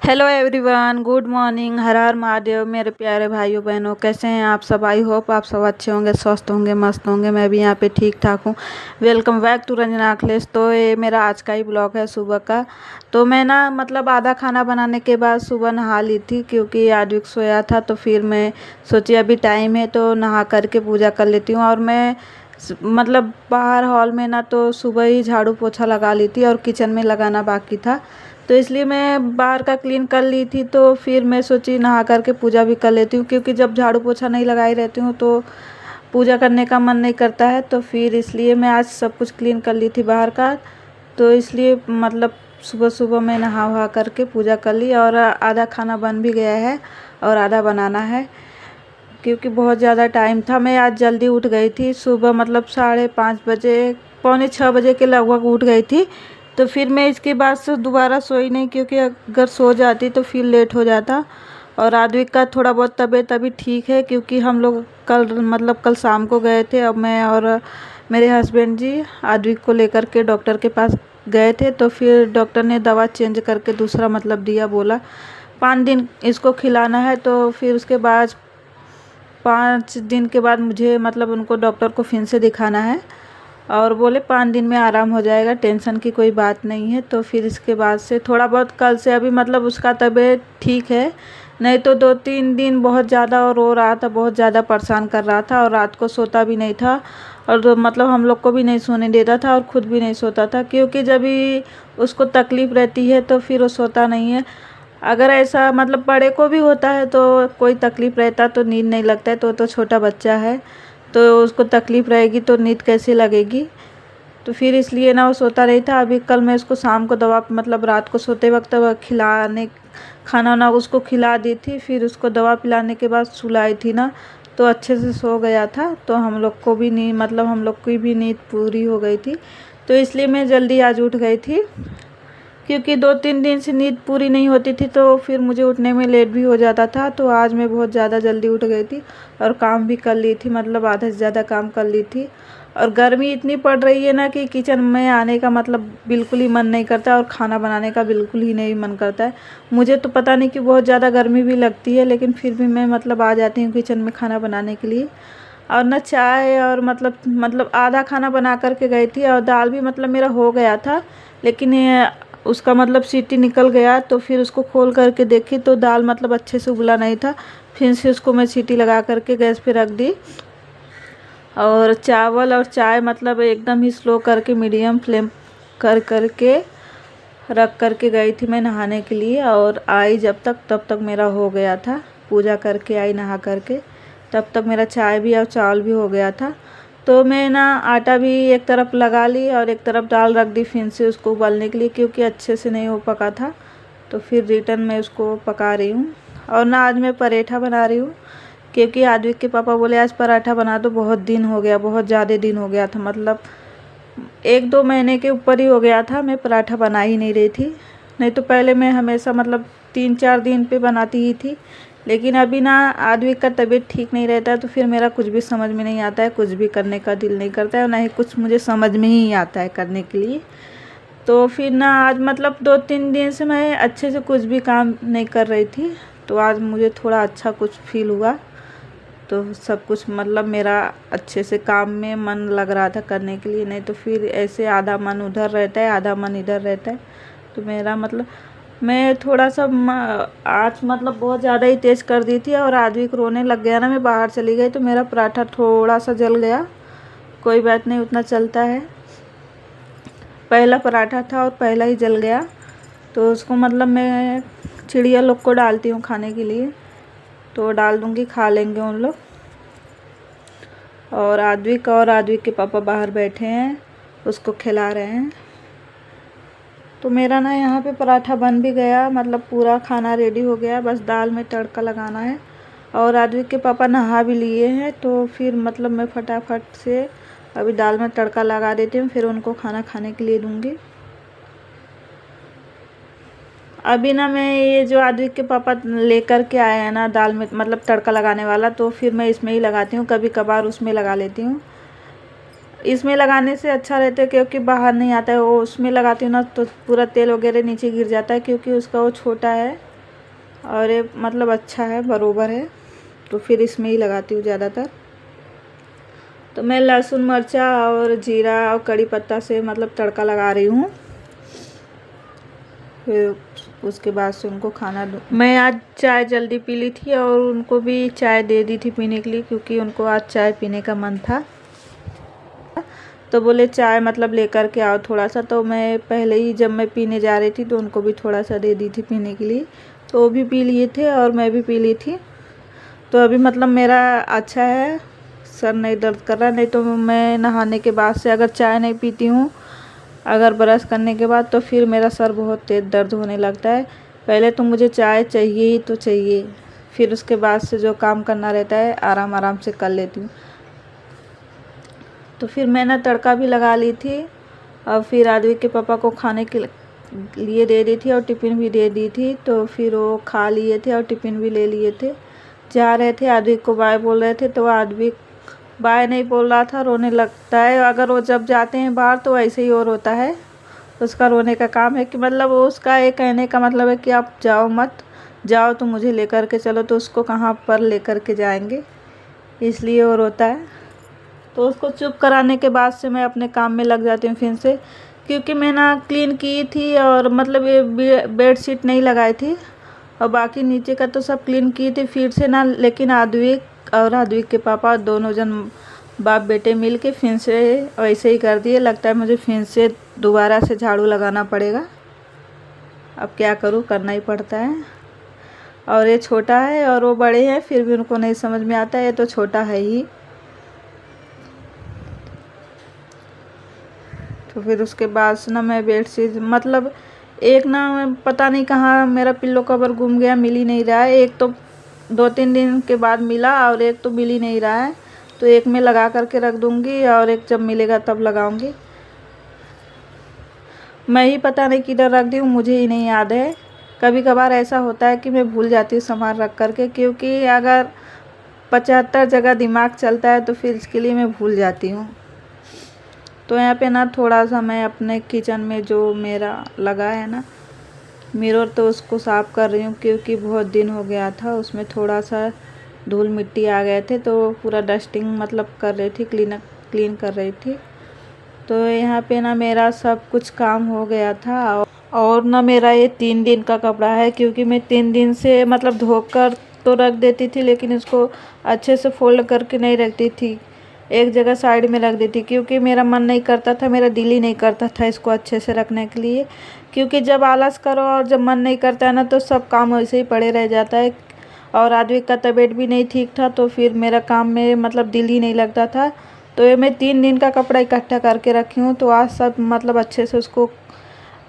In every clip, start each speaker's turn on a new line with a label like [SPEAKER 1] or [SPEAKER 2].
[SPEAKER 1] Hello everyone, good morning. हर हर महादेव मेरे प्यारे भाइयों बहनों, कैसे हैं आप सब। आई होप आप सब अच्छे होंगे, स्वस्थ होंगे, मस्त होंगे। मैं भी यहाँ पे ठीक ठाक हूँ। Welcome back to Ranjana Akhilesh. तो ये मेरा आज का ही ब्लॉग है सुबह का। तो मैं ना आधा खाना बनाने के बाद सुबह नहा ली थी, क्योंकि आद्विक सोया था। तो फिर मैं सोची अभी टाइम है तो नहा करके पूजा कर लेती हूँ। और मैं बाहर हॉल में ना तो सुबह ही झाड़ू पोछा लगा ली थी और किचन में लगाना बाकी था। तो इसलिए मैं बाहर का क्लीन कर ली थी। तो फिर मैं सोची नहा करके पूजा भी कर लेती हूँ, क्योंकि जब झाड़ू पोछा नहीं लगाई रहती हूँ तो पूजा करने का मन नहीं करता है। तो फिर इसलिए मैं आज सब कुछ क्लीन कर ली थी बाहर का। तो इसलिए सुबह सुबह मैं नहा वहा करके पूजा कर ली। और आधा खाना बन भी गया है और आधा बनाना है, क्योंकि बहुत ज़्यादा टाइम था। मैं आज जल्दी उठ गई थी सुबह, 5:30 बजे, पौने 6 बजे के लगभग उठ गई थी। तो फिर मैं इसके बाद से दोबारा सोई नहीं, क्योंकि अगर सो जाती तो फिर लेट हो जाता। और आद्विक का थोड़ा बहुत तबीयत अभी ठीक है, क्योंकि हम लोग कल शाम को गए थे। अब मैं और मेरे हस्बैंड जी आद्विक को लेकर के डॉक्टर के पास गए थे। तो फिर डॉक्टर ने दवा चेंज करके दूसरा दिया, बोला 5 दिन इसको खिलाना है। तो फिर उसके बाद 5 दिन के बाद मुझे उनको डॉक्टर को फिर से दिखाना है। और बोले 5 दिन में आराम हो जाएगा, टेंशन की कोई बात नहीं है। तो फिर इसके बाद से थोड़ा बहुत कल से अभी उसका तबीयत ठीक है। नहीं तो 2-3 दिन बहुत ज़्यादा और रो रहा था, बहुत ज़्यादा परेशान कर रहा था। और रात को सोता भी नहीं था, और हम लोग को भी नहीं सोने देता था और ख़ुद भी नहीं सोता था। क्योंकि जब भी उसको तकलीफ़ रहती है तो फिर वो सोता नहीं है। अगर ऐसा बड़े को भी होता है तो कोई तकलीफ़ रहता तो नींद नहीं लगता है। तो छोटा बच्चा है, तो उसको तकलीफ़ रहेगी तो नींद कैसे लगेगी। तो फिर इसलिए ना वो सोता नहीं था। अभी कल मैं उसको शाम को दवा रात को सोते वक्त खिलाने खाना वाना उसको खिला दी थी। फिर उसको दवा पिलाने के बाद सुलाई थी ना, तो अच्छे से सो गया था। तो हम लोग को भी नींद हम लोग की भी नींद पूरी हो गई थी। तो इसलिए मैं जल्दी आज उठ गई थी, क्योंकि 2-3 दिन से नींद पूरी नहीं होती थी तो फिर मुझे उठने में लेट भी हो जाता था। तो आज मैं बहुत ज़्यादा जल्दी उठ गई थी और काम भी कर ली थी, आधे से ज़्यादा काम कर ली थी। और गर्मी इतनी पड़ रही है ना कि किचन में आने का बिल्कुल ही मन नहीं करता, और खाना बनाने का बिल्कुल ही नहीं मन करता है। मुझे तो पता नहीं कि बहुत ज़्यादा गर्मी भी लगती है, लेकिन फिर भी मैं आ जाती हूँ किचन में खाना बनाने के लिए। और ना चाय और आधा खाना बना करके गई थी। और दाल भी मेरा हो गया था, लेकिन ये उसका सीटी निकल गया। तो फिर उसको खोल करके देखी तो दाल अच्छे से उबला नहीं था। फिर से उसको मैं सीटी लगा करके गैस पे रख दी। और चावल और चाय एकदम ही स्लो करके मीडियम फ्लेम कर करके रख करके गई थी मैं नहाने के लिए। और आई तब तक मेरा हो गया था। पूजा करके आई नहा करके, तब तक मेरा चाय भी और चावल भी हो गया था। तो मैं ना आटा भी एक तरफ लगा ली और एक तरफ दाल रख दी फिर से उसको उबालने के लिए, क्योंकि अच्छे से नहीं हो पका था। तो फिर रिटर्न मैं उसको पका रही हूँ। और ना आज मैं पराठा बना रही हूँ, क्योंकि आद्विक के पापा बोले आज पराठा बना दो। बहुत दिन हो गया, बहुत ज़्यादा दिन हो गया था, 1-2 महीने के ऊपर ही हो गया था मैं पराठा बना ही नहीं रही थी। नहीं तो पहले मैं हमेशा 3-4 दिन पे बनाती ही थी। लेकिन अभी ना आद्विक का तबीयत ठीक नहीं रहता है, तो फिर मेरा कुछ भी समझ में नहीं आता है, कुछ भी करने का दिल नहीं करता है, और ना ही कुछ मुझे समझ में ही आता है करने के लिए। तो फिर ना आज 2-3 दिन से मैं अच्छे से कुछ भी काम नहीं कर रही थी। तो आज मुझे थोड़ा अच्छा कुछ फील हुआ। तो सब कुछ मेरा अच्छे से काम में मन लग रहा था करने के लिए। नहीं तो फिर ऐसे आधा मन उधर रहता है, आधा मन इधर रहता है। तो मेरा मैं थोड़ा सा आँच बहुत ज़्यादा ही तेज़ कर दी थी, और आद्विक रोने लग गया ना, मैं बाहर चली गई तो मेरा पराठा थोड़ा सा जल गया। कोई बात नहीं, उतना चलता है। पहला पराठा था और पहला ही जल गया। तो उसको मैं चिड़िया लोग को डालती हूँ खाने के लिए, तो डाल दूँगी, खा लेंगे उन लोग। और आद्विक के पापा बाहर बैठे हैं, उसको खिला रहे हैं। तो मेरा ना यहाँ पे पराठा बन भी गया, पूरा खाना रेडी हो गया, बस दाल में तड़का लगाना है। और आद्विक के पापा नहा भी लिए हैं। तो फिर मैं फटाफट से अभी दाल में तड़का लगा देती हूँ, फिर उनको खाना खाने के लिए दूँगी। अभी ना मैं ये जो आद्विक के पापा लेकर के आए हैं ना दाल में तड़का लगाने वाला, तो फिर मैं इसमें ही लगाती हूँ, कभी कभार उसमें लगा लेती हूँ। इसमें लगाने से अच्छा रहता है, क्योंकि बाहर नहीं आता है। वो उसमें लगाती हूँ ना तो पूरा तेल वगैरह नीचे गिर जाता है, क्योंकि उसका वो छोटा है और ये मतलब अच्छा है, बरोबर है, तो फिर इसमें ही लगाती हूँ ज़्यादातर। तो मैं लहसुन मिर्चा और जीरा और कड़ी पत्ता से मतलब तड़का लगा रही हूँ। फिर उसके बाद से उनको खाना दूँ। मैं आज चाय जल्दी पी ली थी और उनको भी चाय दे दी थी पीने के लिए, क्योंकि उनको आज चाय पीने का मन था। तो बोले चाय मतलब लेकर के आओ थोड़ा सा, तो मैं पहले ही जब मैं पीने जा रही थी तो उनको भी थोड़ा सा दे दी थी पीने के लिए। तो वो भी पी लिए थे और मैं भी पी ली थी। तो अभी मतलब मेरा अच्छा है, सर नहीं दर्द कर रहा। नहीं तो मैं नहाने के बाद से अगर चाय नहीं पीती हूँ, अगर ब्रश करने के बाद, तो फिर मेरा सर बहुत तेज़ दर्द होने लगता है। पहले तो मुझे चाय चाहिए ही तो चाहिए, फिर उसके बाद से जो काम करना रहता है आराम आराम से कर लेती हूँ। तो फिर मैंने तड़का भी लगा ली थी और फिर आदमी के पापा को खाने के लिए दे दी थी और टिफ़िन भी दे दी थी। तो फिर वो खा लिए थे और टिफ़िन भी ले लिए थे। जा रहे थे, आदमी को बाय बोल रहे थे, तो आदमी बाय नहीं बोल रहा था, रोने लगता है। अगर वो जब जाते हैं बाहर तो ऐसे ही और होता है, उसका रोने का काम है कि मतलब वो उसका ये कहने का मतलब है कि आप जाओ मत, जाओ तो मुझे लेकर के चलो। तो उसको कहाँ पर लेकर के जाएंगे, इसलिए और रोता है। तो उसको चुप कराने के बाद से मैं अपने काम में लग जाती हूँ फिर से, क्योंकि मैं ना क्लीन की थी और मतलब ये बेडशीट नहीं लगाई थी और बाकी नीचे का तो सब क्लीन की थी फिर से ना। लेकिन आद्विक और आद्विक के पापा दोनों जन बाप बेटे मिल के फिर से वैसे ही कर दिए। लगता है मुझे फिर से दोबारा से झाड़ू लगाना पड़ेगा। अब क्या करूँ, करना ही पड़ता है। और ये छोटा है और वो बड़े हैं, फिर भी उनको नहीं समझ में आता है, ये तो छोटा है ही। तो फिर उसके बाद से ना मैं बेडशीट मतलब एक ना पता नहीं कहाँ मेरा पिल्लो कवर गुम गया, मिल ही नहीं रहा है। एक तो 2-3 दिन के बाद मिला और एक तो मिल ही नहीं रहा है। तो एक में लगा करके रख दूँगी और एक जब मिलेगा तब लगाऊँगी। मैं ही पता नहीं किधर रख दी हूँ, मुझे ही नहीं याद है। कभी कभार ऐसा होता है कि मैं भूल जाती हूँ सामान रख करके, क्योंकि अगर 75 जगह दिमाग चलता है तो फिर इसके लिए मैं भूल जाती हूँ। तो यहाँ पे ना थोड़ा सा मैं अपने किचन में जो मेरा लगा है ना मिरर, तो उसको साफ़ कर रही हूँ, क्योंकि बहुत दिन हो गया था, उसमें थोड़ा सा धूल मिट्टी आ गए थे। तो पूरा डस्टिंग मतलब कर रही थी, क्लीन कर रही थी। तो यहाँ पे ना मेरा सब कुछ काम हो गया था। और ना मेरा ये 3 दिन का कपड़ा है, क्योंकि मैं 3 दिन से मतलब धोकर तो रख देती थी, लेकिन इसको अच्छे से फोल्ड करके नहीं रखती थी, एक जगह साइड में रख देती, क्योंकि मेरा मन नहीं करता था, मेरा दिल ही नहीं करता था इसको अच्छे से रखने के लिए। क्योंकि जब आलस करो और जब मन नहीं करता है ना, तो सब काम वैसे ही पड़े रह जाता है। और आदमी का तबीयत भी नहीं ठीक था, तो फिर मेरा काम में मतलब दिल ही नहीं लगता था। तो ये मैं 3 दिन का कपड़ा इकट्ठा करके रखी हूँ। तो आज सब मतलब अच्छे से उसको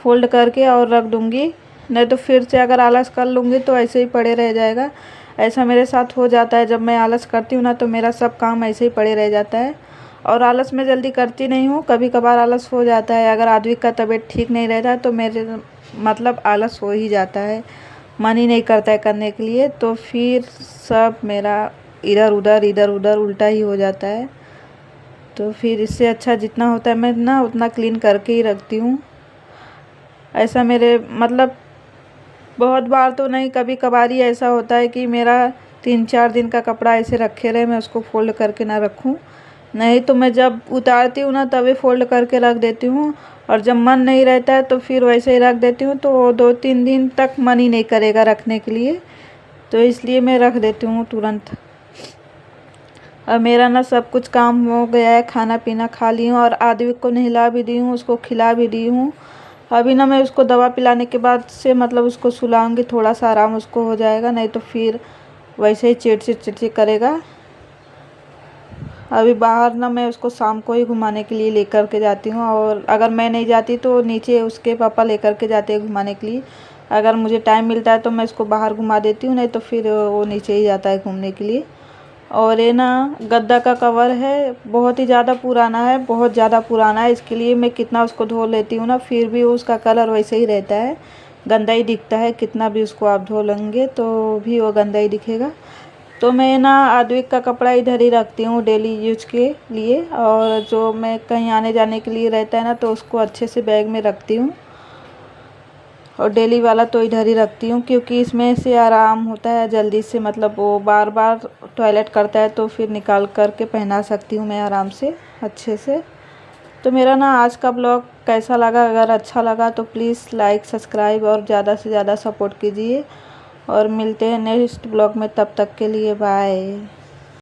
[SPEAKER 1] फोल्ड करके और रख दूँगी, नहीं तो फिर से अगर आलस कर लूँगी तो ऐसे ही पड़े रह जाएगा। ऐसा मेरे साथ हो जाता है, जब मैं आलस करती हूँ ना तो मेरा सब काम ऐसे ही पड़े रह जाता है। और आलस मैं जल्दी करती नहीं हूँ, कभी कभार आलस हो जाता है। अगर आदमी का तबीयत ठीक नहीं रहता तो मेरे मतलब आलस हो ही जाता है, मन ही नहीं करता है करने के लिए। तो फिर सब मेरा इधर उधर उल्टा ही हो जाता है। तो फिर इससे अच्छा जितना होता है मैं ना उतना क्लीन करके ही रखती हूँ। ऐसा मेरे मतलब बहुत बार तो नहीं, कभी कभार ही ऐसा होता है कि मेरा 3-4 दिन का कपड़ा ऐसे रखे रहे, मैं उसको फ़ोल्ड करके ना रखूं। नहीं तो मैं जब उतारती हूँ ना तभी फ़ोल्ड करके रख देती हूँ, और जब मन नहीं रहता है तो फिर वैसे ही रख देती हूँ। तो 2-3 दिन तक मन ही नहीं करेगा रखने के लिए, तो इसलिए मैं रख देती हूँ तुरंत। और मेरा ना सब कुछ काम हो गया है, खाना पीना खा ली हूँ और आदमी को नहला भी दी हूँ, उसको खिला भी दी हूँ। अभी ना मैं उसको दवा पिलाने के बाद से मतलब उसको सुलाऊंगी, थोड़ा सा आराम उसको हो जाएगा, नहीं तो फिर वैसे ही चिड़चिड़ करेगा। अभी बाहर ना मैं उसको शाम को ही घुमाने के लिए लेकर के जाती हूँ, और अगर मैं नहीं जाती तो नीचे उसके पापा लेकर के जाते हैं घुमाने के लिए। अगर मुझे टाइम मिलता है तो मैं इसको बाहर घुमा देती हूँ, नहीं तो फिर वो नीचे ही जाता है घूमने के लिए। और ये ना गद्दा का कवर है, बहुत ही ज़्यादा पुराना है, बहुत ज़्यादा पुराना है। इसके लिए मैं कितना उसको धो लेती हूँ ना, फिर भी उसका कलर वैसे ही रहता है, गंदा ही दिखता है। कितना भी उसको आप धो लेंगे तो भी वो गंदा ही दिखेगा। तो मैं ना आद्विक का कपड़ा इधर ही रखती हूँ डेली यूज के लिए, और जो मैं कहीं आने जाने के लिए रहता है ना तो उसको अच्छे से बैग में रखती हूँ। और डेली वाला तो इधर ही रखती हूँ क्योंकि इसमें से आराम होता है जल्दी से, मतलब वो बार बार टॉयलेट करता है तो फिर निकाल कर के पहना सकती हूँ मैं आराम से अच्छे से। तो मेरा ना आज का ब्लॉग कैसा लगा, अगर अच्छा लगा तो प्लीज़ लाइक सब्सक्राइब और ज़्यादा से ज़्यादा सपोर्ट कीजिए और मिलते हैं नेक्स्ट ब्लॉग में। तब तक के लिए बाय।